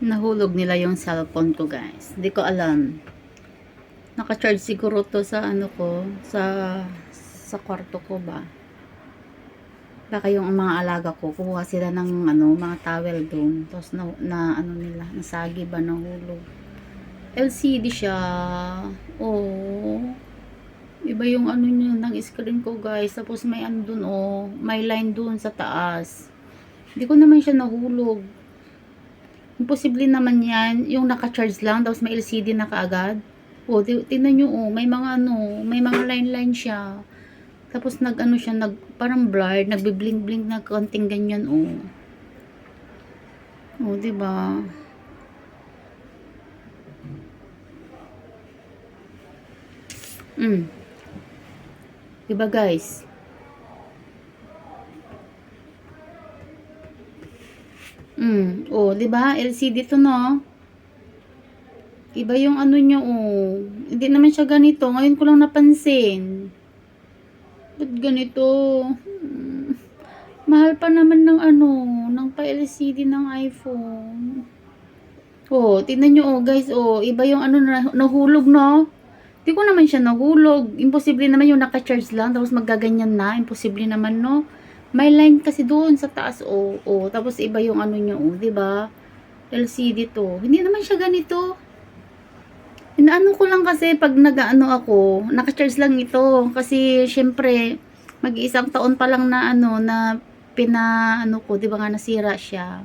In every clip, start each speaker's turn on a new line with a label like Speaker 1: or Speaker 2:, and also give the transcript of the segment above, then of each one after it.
Speaker 1: Nahulog nila yung cellphone ko, guys. Hindi ko alam. Naka-charge siguro to sa ano ko, sa kwarto ko ba. Baka yung mga alaga ko, kukuha sila ng ano, mga towel doon. Tapos na ano nila, nasagi ba, nahulog. LCD siya. Oh. Iba yung ano niya, ng screen ko, guys. Tapos may ano doon, oh. May line doon sa taas. Hindi ko naman siya nahulog. Imposible naman yan, yung naka-charge lang, tapos may LCD na kaagad. O, tingnan nyo, oh, may mga ano, may mga line-line siya. Tapos nag-ano siya, parang blurred, nagbi-blink-blink na konting ganyan, oh. Oh, diba? Diba, guys? Oh, 'di ba? LCD to, no? Iba yung ano niya, oh. Hindi naman siya ganito. Ngayon ko lang napansin. Ba't ganito? Mahal pa naman ng ano, ng pa-LCD ng iPhone. Oh, tingnan nyo, oh, guys, oh. Iba yung ano, nahulog, no? Di ko naman siya nahulog. Imposible naman yung naka-charge lang, tapos magaganyan na. Imposible naman, no? May line kasi doon sa taas, oh. Oh, tapos iba yung ano niya, oh, 'di ba? LCD to. Hindi naman siya ganito. Inaano ko lang kasi pag nag-ano ako, naka-charge lang ito. Kasi syempre, mag-iisang taon pa lang na ano, na pinaano ko, 'di ba nga nasira siya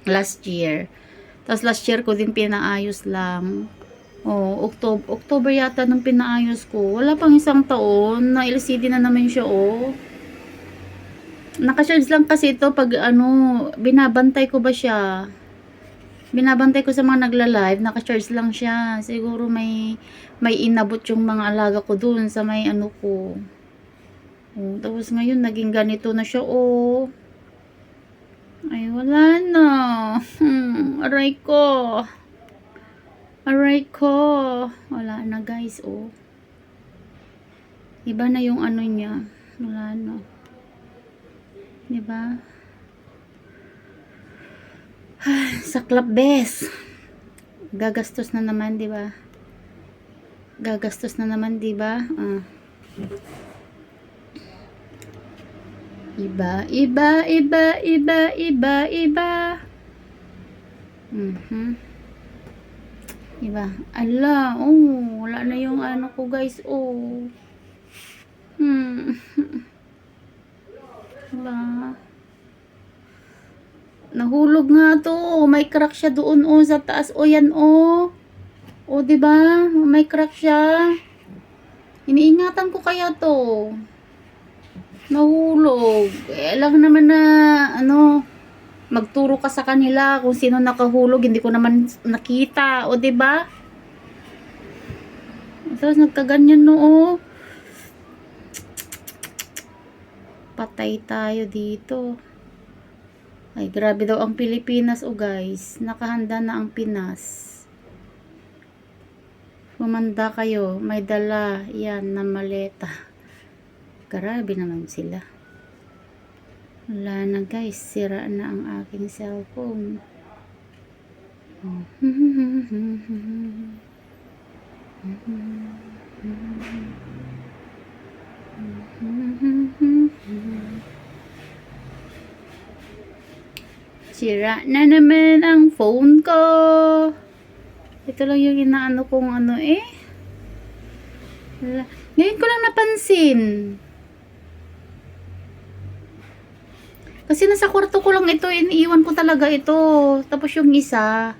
Speaker 1: last year. Tapos last year ko din pinaayos lang. Oh, October yata nung pinaayos ko. Wala pang isang taon na LCD na naman siya, oh. Naka-charge lang kasi ito pag ano, binabantay ko ba siya. Binabantay ko sa mga nagla-live, naka-charge lang siya. Siguro may inabot yung mga alaga ko dun sa may ano ko. Oh, tapos ngayon naging ganito na siya, oh. Ay, wala na. Aray ko. Aray ko. Wala na, guys, oh. Iba na yung ano niya. Wala na. Diba? Saklap, bes. Gagastos na naman, 'di ba? Gagastos na naman, 'di ba? Iba, iba, iba, iba, iba, iba. Iba. Ala, oh, wala na yung ano ko, guys, oh. Diba? Nahulog nga to. May crack siya doon, oh, sa taas. O, yan, oh. O, diba? May crack siya. Iniingatan ko kaya to. Nahulog. Alam naman na, ano, magturo ka sa kanila kung sino nakahulog. Hindi ko naman nakita. O, diba? Tapos, nagkaganyan, no, oh. Patay tayo dito. Ay, grabe daw ang Pilipinas, oh, guys. Nakahanda na ang Pinas. Humanda kayo. May dala yan na maleta. Grabe naman sila. Wala na, guys. Sira na ang aking cellphone. Sira na naman ang phone ko. Ito lang yung inaano kong ano, eh. Ngayon ko lang napansin. Kasi nasa kwarto ko lang ito, iniiwan ko talaga ito. Tapos yung isa,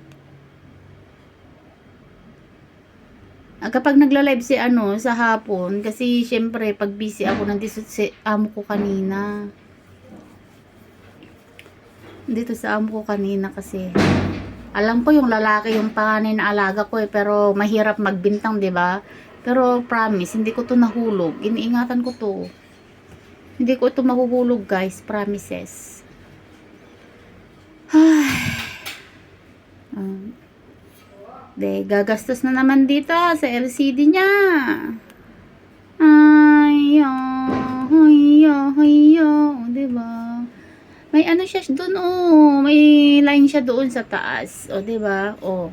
Speaker 1: kapag nagla-live si ano, sa hapon, kasi syempre, pag busy ako, nandito si amo ko kanina. Dito sa amo ko kanina kasi alam ko yung lalaki yung panganay na alaga ko, eh, pero mahirap magbintang, 'di ba? Pero promise, hindi ko to nahulog. Iniingatan ko to. Hindi ko ito mahuhulog, guys. Promises. De, gagastos na naman dito sa LCD niya. Ay, ay, ay, ay, 'di ba? May ano siya doon, oh. May line siya doon sa taas. O, diba? O.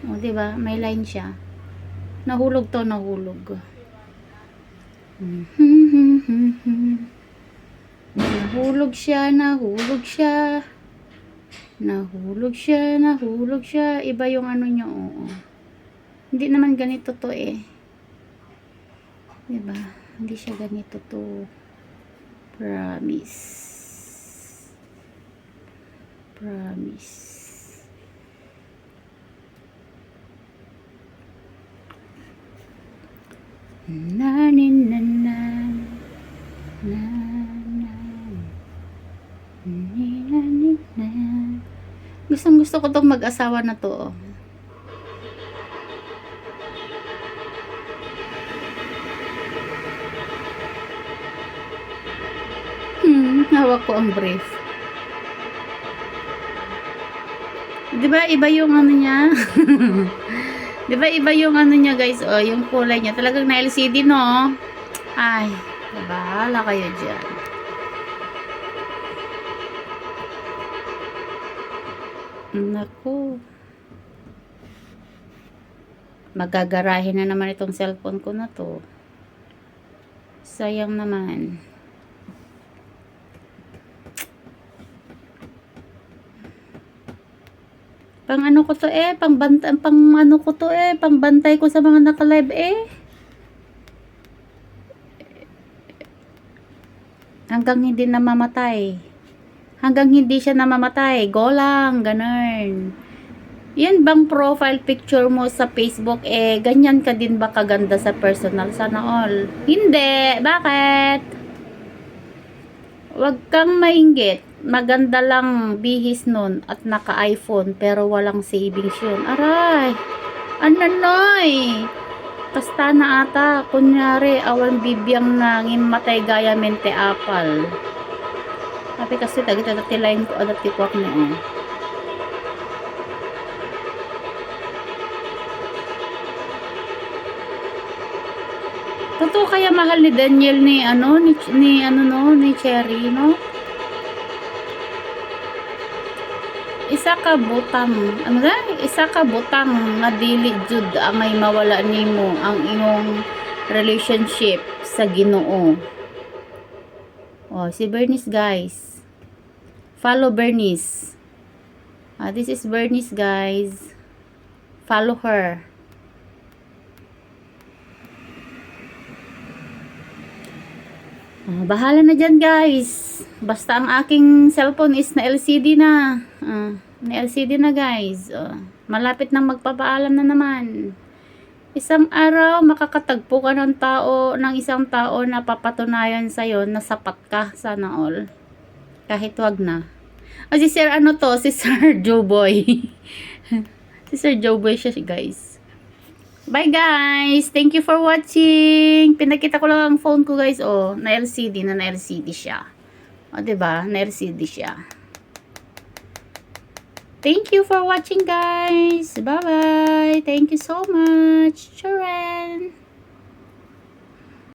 Speaker 1: O, diba? May line siya. Nahulog to, nahulog. Nahulog siya, nahulog siya. Nahulog siya, nahulog siya. Iba yung ano niya, oo. Hindi naman ganito to eh. Diba? Hindi siya ganito to. Promise. Promise. Na na na na na na na na. Gustong gusto ko tong mag-asawa na to. Hawak ko ang brief. Diba iba yung ano niya? Diba iba yung ano niya guys? Oh, yung kulay niya. Talagang na LCD no? Ay, bahala kayo dyan. Naku. Magagarahin na naman itong cellphone ko na to. Sayang naman. Pang ano ko to eh, pang ano ko to eh, pang bantay ko sa mga naka-live eh. Hanggang hindi namamatay. Hanggang hindi siya namamatay. Go lang, ganun. Yan bang profile picture mo sa Facebook eh, ganyan ka din ba kaganda sa personal? Sana all. Hindi. Bakit? Huwag kang mainggit. Maganda lang bihis nun at naka-iPhone pero walang savings yun. Aray! Ananoy! Kasta na ata. Kunyari, awan bibiyang nangin matay gaya mente apal. Tapi kasi tagitatilayin ko adat tikwak niyo. Totoo kaya mahal ni Daniel ni ano ni Cherry no? Isa ka butang isa ka butang nga dili jud angay mawala nimo ang imong relationship sa Ginoo. Oh, si Bernice guys. Follow Bernice. This is Bernice guys. Follow her. Bahala na dyan guys. Basta ang aking cellphone is na LCD na. Na LCD na guys. Malapit nang magpapaalam na naman. Isang araw makakatagpo ka ng isang tao na papatunayan sa'yo na sapat ka. Sana all. Kahit wag na. Si Sir si Sir Joeboy. Si Sir Joeboy siya guys. Bye guys! Thank you for watching! Pinakita ko lang ang phone ko guys. Oh, na LCD siya. O, diba? Na LCD siya. Thank you for watching guys! Bye-bye! Thank you so much! Charan!